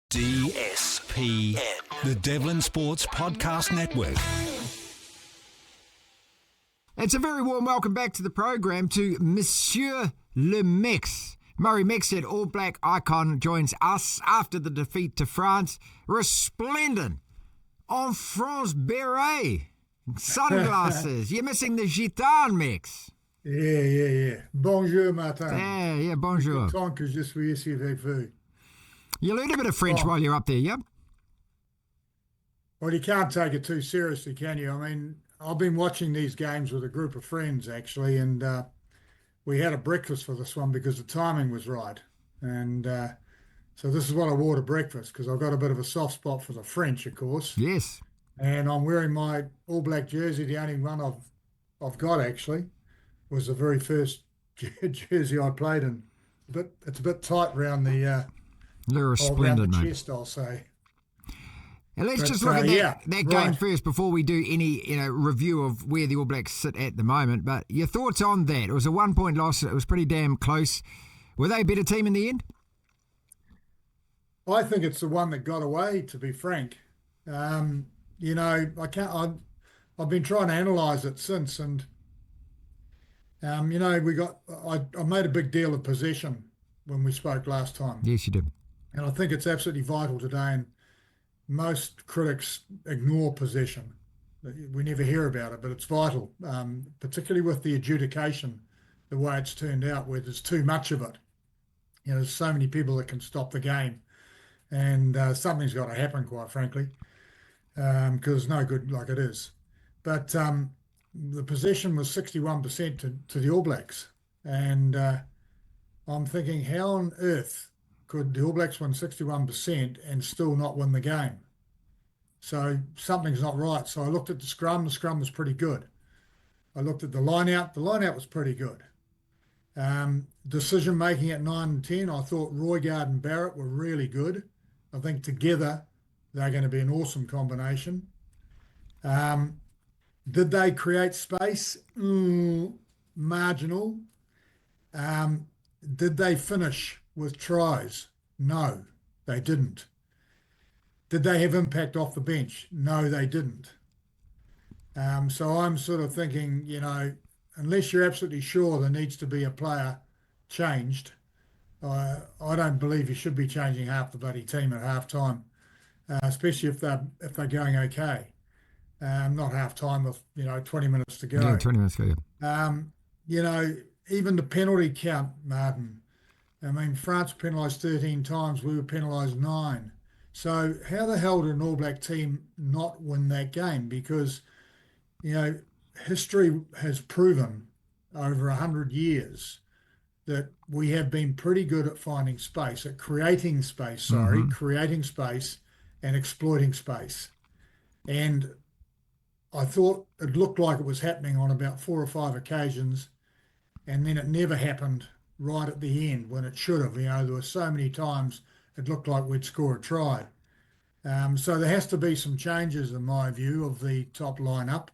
DSPN, the Devlin Sports Podcast Network. It's a very warm welcome back to the program to Monsieur Le Mex. Murray Mexted, All Black icon, joins us after the defeat to France. Resplendent en France beret, sunglasses. You're missing the gitan mix. Yeah. Bonjour, Martin. Yeah, bonjour. Tant que je suis ici avec vous. You learned a bit of French while you're up there, yeah? Well, you can't take it too seriously, can you? I mean, I've been watching these games with a group of friends, actually, and we had a breakfast for this one because the timing was right. And so this is what I wore to breakfast because I've got a bit of a soft spot for the French, of course. Yes. And I'm wearing my All Black jersey. The only one I've got, actually, was the very first jersey I played in. But it's a bit tight around the... You're resplendent, mate. Chest, I'll say. And let's just look at that game first before we do any review of where the All Blacks sit at the moment. But your thoughts on that? It was a 1-point loss. It was pretty damn close. Were they a better team in the end? I think it's the one that got away, to be frank. I've been trying to analyse it since, and I made a big deal of possession when we spoke last time. Yes, you did. And I think it's absolutely vital today, and most critics ignore possession. We never hear about it, but it's vital, particularly with the adjudication, the way it's turned out, where there's too much of it. There's so many people that can stop the game, and something's got to happen, quite frankly, because it's no good like it is. But the possession was 61% to the All Blacks, and I'm thinking, how on earth could the All Blacks win 61% and still not win the game? So something's not right. So I looked at the scrum. The scrum was pretty good. I looked at the line-out. The line-out was pretty good. Decision-making at 9 and 10, I thought Roygaard and Barrett were really good. I think together they're going to be an awesome combination. Did they create space? Marginal. Did they finish with tries? No, they didn't. Did they have impact off the bench? No, they didn't. So I'm sort of thinking, unless you're absolutely sure there needs to be a player changed, I don't believe you should be changing half the bloody team at half time, especially if they're going okay. Not half time with 20 minutes to go. Yeah, 20 minutes to go. Even the penalty count, Martin. I mean, France penalised 13 times. We were penalised 9. So how the hell did an All Black team not win that game? Because, history has proven over 100 years that we have been pretty good at finding space, at creating space, creating space and exploiting space. And I thought it looked like it was happening on about 4 or 5 occasions, and then it never happened right at the end when it should have. There were so many times it looked like we'd score a try. So there has to be some changes, in my view, of the top lineup.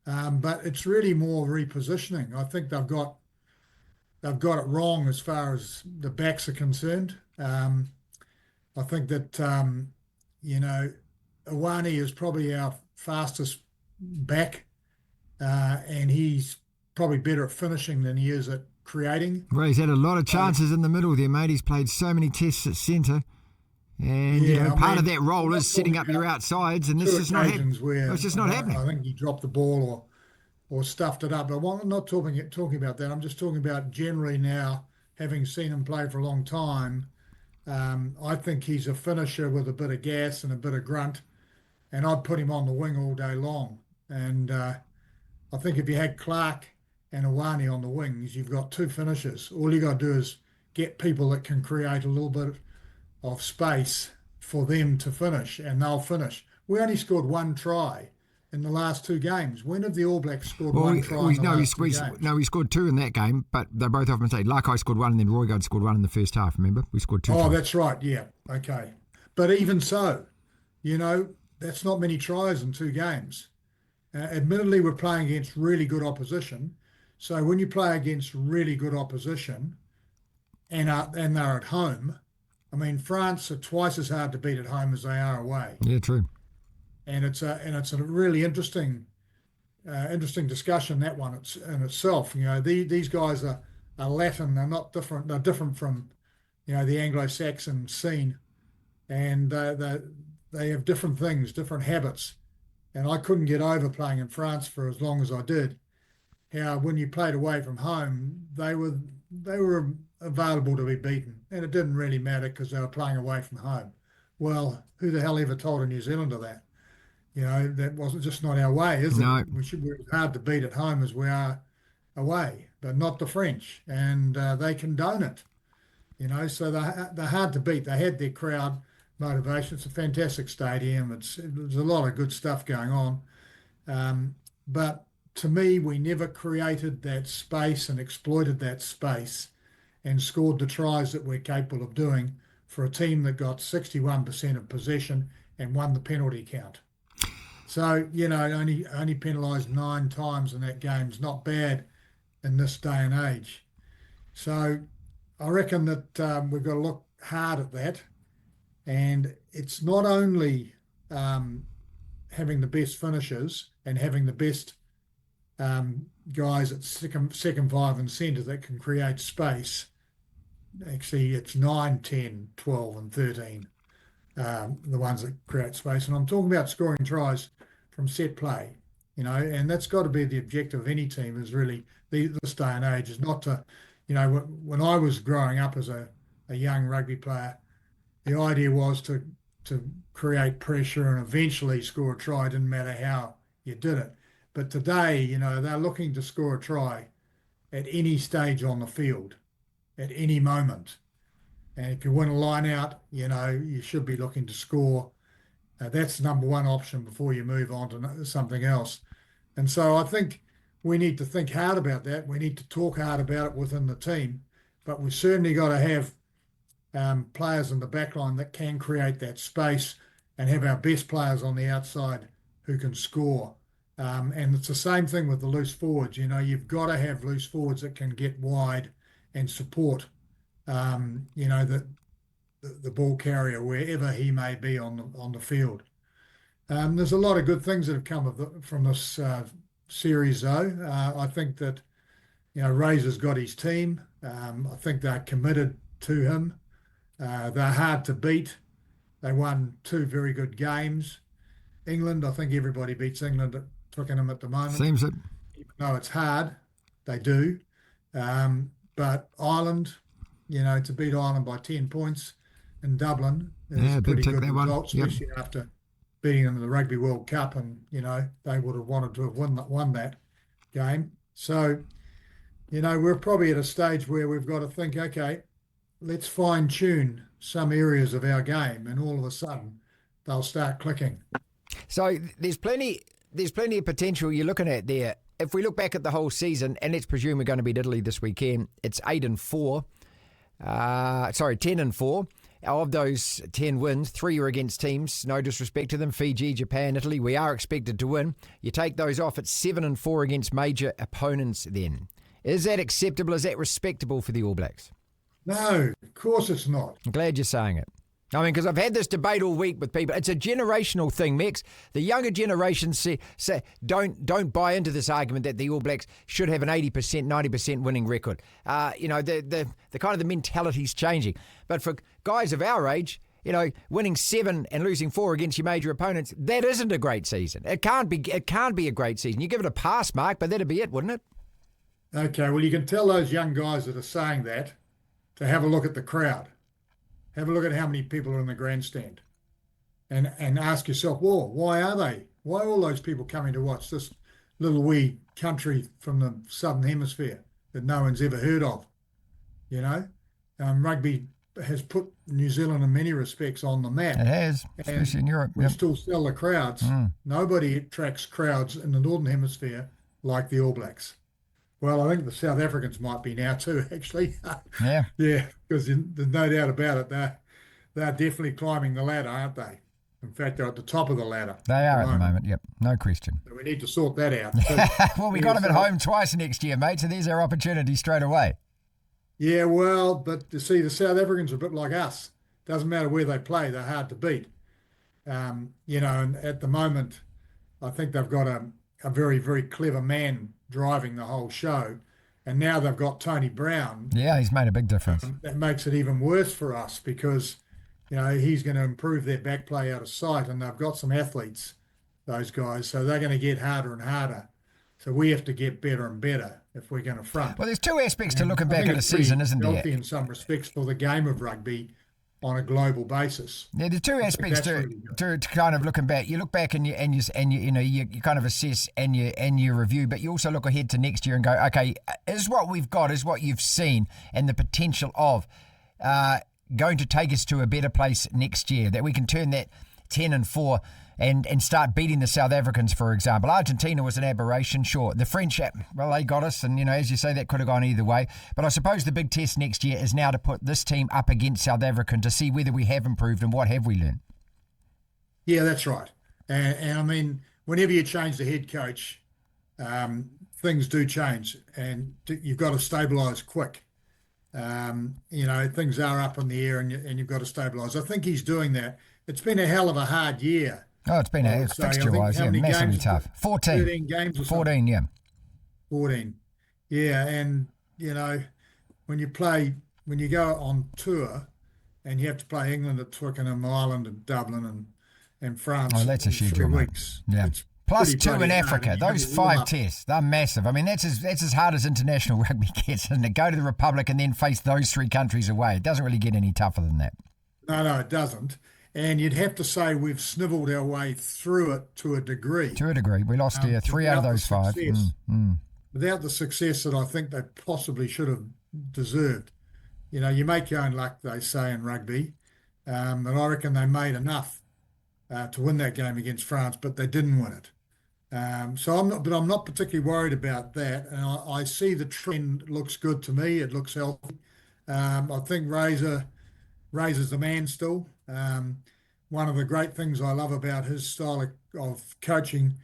But it's really more repositioning. I think they've got it wrong as far as the backs are concerned. I think that Awani is probably our fastest back, and he's probably better at finishing than he is at creating. Well, he's had a lot of chances in the middle there, mate. He's played so many tests at centre. And part of that role is setting up your outsides, and this is not happening. It's just not happening. I think he dropped the ball or stuffed it up. But I'm not talking about that. I'm just talking about generally now, having seen him play for a long time. I think he's a finisher with a bit of gas and a bit of grunt, and I'd put him on the wing all day long. And I think if you had Clark and Awani on the wings, you've got 2 finishers. All you got to do is get people that can create a little bit of space for them to finish, and they'll finish. We only scored 1 try in the last 2 games. When have the All Blacks scored 1 try in the last 2 games? No, we scored 2 in that game, but they're both off mistake. Lakai scored 1, and then Roygaard scored 1 in the first half, remember? We scored 2 tries. That's right, yeah, okay. But even so, that's not many tries in 2 games. Admittedly, we're playing against really good opposition. So when you play against really good opposition and they're at home, I mean, France are twice as hard to beat at home as they are away. Yeah, true. And it's a really interesting discussion, that one in itself. These guys are Latin. They're not different. They're different from the Anglo-Saxon scene, and they have different things, different habits. And I couldn't get over playing in France for as long as I did. How when you played away from home, they were available to be beaten, and it didn't really matter because they were playing away from home. Well, who the hell ever told a New Zealander that? That wasn't just not our way, is it? No. We're as hard to beat at home as we are away, but not the French, and they condone it. So they're hard to beat. They had their crowd motivation. It's a fantastic stadium. There's a lot of good stuff going on, but to me, we never created that space and exploited that space and scored the tries that we're capable of doing for a team that got 61% of possession and won the penalty count. So, only penalised 9 times in that game is not bad in this day and age. So I reckon that we've got to look hard at that. And it's not only having the best finishers and having the best guys at second five and centre that can create space. Actually, it's 9, 10, 12 and 13, the ones that create space. And I'm talking about scoring tries from set play, and that's got to be the objective of any team, is really this day and age, is not to, when I was growing up as a young rugby player, the idea was to create pressure and eventually score a try. It didn't matter how you did it. But today, they're looking to score a try at any stage on the field, at any moment. And if you win a line out, you should be looking to score. That's the number one option before you move on to something else. And so I think we need to think hard about that. We need to talk hard about it within the team. But we've certainly got to have players in the back line that can create that space and have our best players on the outside who can score. And it's the same thing with the loose forwards. You've got to have loose forwards that can get wide and support, the ball carrier wherever he may be on the field. There's a lot of good things that have come from this series, though. I think that Razor's got his team. I think they're committed to him. They're hard to beat. They won 2 very good games. England, I think everybody beats England at Twickenham at the moment. Seems it. Even though it's hard, they do. But Ireland, to beat Ireland by 10 points in Dublin is a pretty good result, especially after beating them in the Rugby World Cup, and they would have wanted to have won that game. So, we're probably at a stage where we've got to think, okay, let's fine tune some areas of our game, and all of a sudden they'll start clicking. So there's plenty of potential you're looking at there. If we look back at the whole season, and let's presume we're going to beat Italy this weekend, it's 10-4. Of those 10 wins, 3 are against teams, no disrespect to them, Fiji, Japan, Italy, we are expected to win. You take those off, it's 7-4 against major opponents then. Is that acceptable? Is that respectable for the All Blacks? No, of course it's not. I'm glad you're saying it. I mean, because I've had this debate all week with people. It's a generational thing, Mex. The younger generation say don't buy into this argument that the All Blacks should have an 80%, 90% winning record. The kind of the mentality's changing. But for guys of our age, winning 7 and losing 4 against your major opponents, that isn't a great season. It can't be a great season. You give it a pass mark, but that'd be it, wouldn't it? Okay, well, you can tell those young guys that are saying that to have a look at the crowd. Have a look at how many people are in the grandstand and ask yourself, well, why are they? Why are all those people coming to watch this little wee country from the Southern Hemisphere that no one's ever heard of? Rugby has put New Zealand in many respects on the map. It has, especially in Europe. We still sell the crowds. Nobody attracts crowds in the Northern Hemisphere like the All Blacks. Well, I think the South Africans might be now too, actually. Yeah. Yeah, because there's no doubt about it. They're definitely climbing the ladder, aren't they? In fact, they're at the top of the ladder. They are at the moment, yep. No question. So we need to sort that out. Well, we got them at home twice next year, mate, so there's our opportunity straight away. Yeah, well, but you see, the South Africans are a bit like us. doesn't matter where they play, they're hard to beat. And at the moment, I think they've got a very, very clever man driving the whole show. And now they've got Tony Brown. Yeah, he's made a big difference. That makes it even worse for us because, he's going to improve their back play out of sight, and they've got some athletes, those guys. So they're going to get harder and harder. So we have to get better and better if we're going to front. Well, there's two aspects to looking back at a season, isn't there? Healthy in some respects for the game of rugby on a global basis. Yeah, there's two aspects to kind of looking back. You look back and you kind of assess and you review, but you also look ahead to next year and go, okay, is what we've got, is what you've seen, and the potential of going to take us to a better place next year, that we can turn that 10-4 and start beating the South Africans, for example. Argentina was an aberration, sure. The French, well, they got us, and, as you say, that could have gone either way. But I suppose the big test next year is now to put this team up against South Africa to see whether we have improved and what have we learned. Yeah, that's right. And I mean, whenever you change the head coach, things do change, and you've got to stabilise quick. Things are up in the air, and you've got to stabilise. I think he's doing that. It's been a hell of a hard year. Oh, it's been fixture-wise, massively tough. 13 games or 14, yeah. 14. Yeah, and, when you go on tour and you have to play England at Twickenham, Ireland at Dublin and France. Oh, that's a schedule, 3 weeks. Yeah. Plus 2 in Africa. Those 5 tests, they're massive. I mean, that's as hard as international rugby gets, isn't it? Go to the Republic and then face those 3 countries away. It doesn't really get any tougher than that. No, it doesn't. And you'd have to say we've snivelled our way through it to a degree. To a degree. We lost 3 out of those 5. Without the success that I think they possibly should have deserved. You make your own luck, they say in rugby. And I reckon they made enough to win that game against France, but they didn't win it. I'm not particularly worried about that. And I see the trend looks good to me. It looks healthy. I think Razor's the man still. One of the great things I love about his style of coaching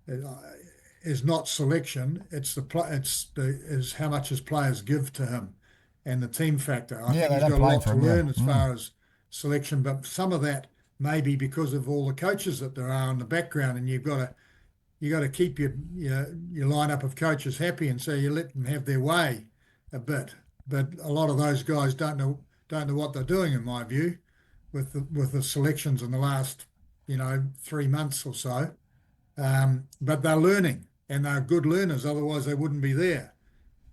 is not selection. It's is how much his players give to him, and the team factor. I think he's got a lot to learn as far as selection, but some of that may be because of all the coaches that there are in the background, and you've got to keep your lineup of coaches happy, and so you let them have their way a bit. But a lot of those guys don't know what they're doing, in my view, with the selections in the last 3 months or so. But they're learning, and they're good learners. Otherwise, they wouldn't be there.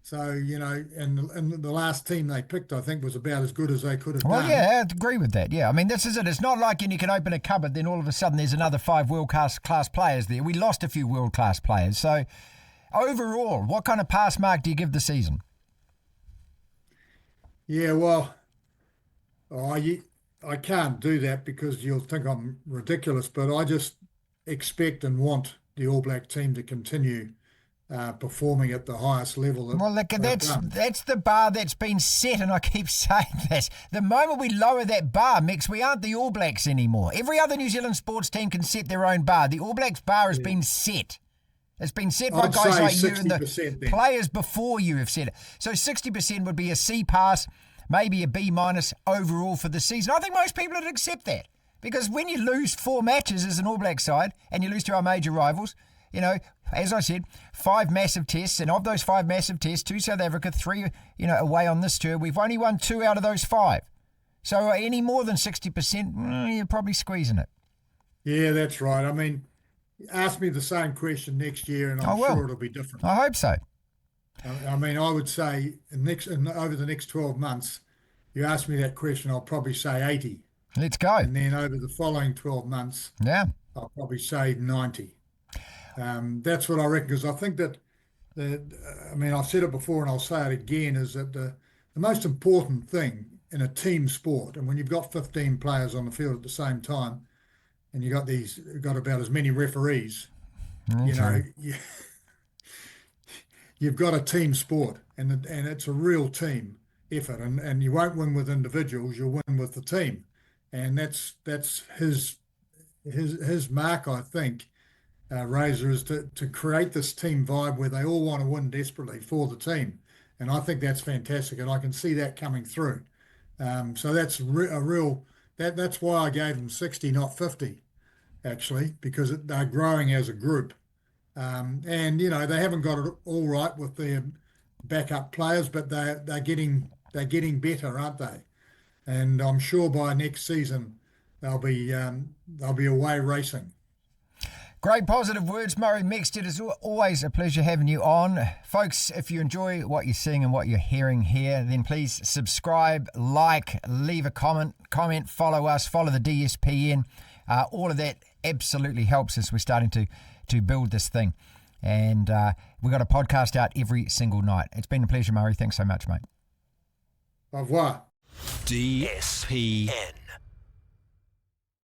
So and the last team they picked, I think, was about as good as they could have done. Well, yeah, I agree with that. Yeah, I mean, this is it. It's not like you can open a cupboard, then all of a sudden there's another 5 world-class players there. We lost a few world-class players. So overall, what kind of pass mark do you give the season? Yeah, well, I can't do that because you'll think I'm ridiculous, but I just expect and want the All Black team to continue performing at the highest level. Well, look, that's the bar that's been set, and I keep saying this. The moment we lower that bar, Mex, we aren't the All Blacks anymore. Every other New Zealand sports team can set their own bar. The All Blacks bar has been set. It's been set by guys like you and the players before you have said it. So 60% would be a C pass, maybe a B- overall for the season. I think most people would accept that, because when you lose 4 matches as an All Black side and you lose to our major rivals, as I said, 5 massive tests, and of those 5 massive tests, 2 South Africa, 3 away on this tour, we've only won 2 out of those 5. So any more than 60%, you're probably squeezing it. Yeah, that's right. I mean, ask me the same question next year, and I'm sure it'll be different. I hope so. I mean, I would say over the next 12 months, you ask me that question, I'll probably say 80. Let's go. And then over the following 12 months, I'll probably say 90. That's what I reckon, because I think that, I've said it before and I'll say it again, is that the most important thing in a team sport, and when you've got 15 players on the field at the same time, and you've got about as many referees, you've got a team sport, and it's a real team effort, and you won't win with individuals, you'll win with the team, and that's his mark, I think. Razor is to create this team vibe where they all want to win desperately for the team, and I think that's fantastic, and I can see that coming through. So that's a real that's why I gave them 60, not 50, actually, because they're growing as a group. And you know, they haven't got it all right with their backup players, but they're getting better, aren't they? And I'm sure by next season they'll be away racing. Great positive words, Murray Mexted. It's always a pleasure having you on. Folks, if you enjoy what you're seeing and what you're hearing here, then please subscribe, like, leave a comment, follow us, follow the DSPN. All of that absolutely helps as we're starting to build this thing. And we've got a podcast out every single night. It's been a pleasure, Murray. Thanks so much, mate. Au revoir. DSPN.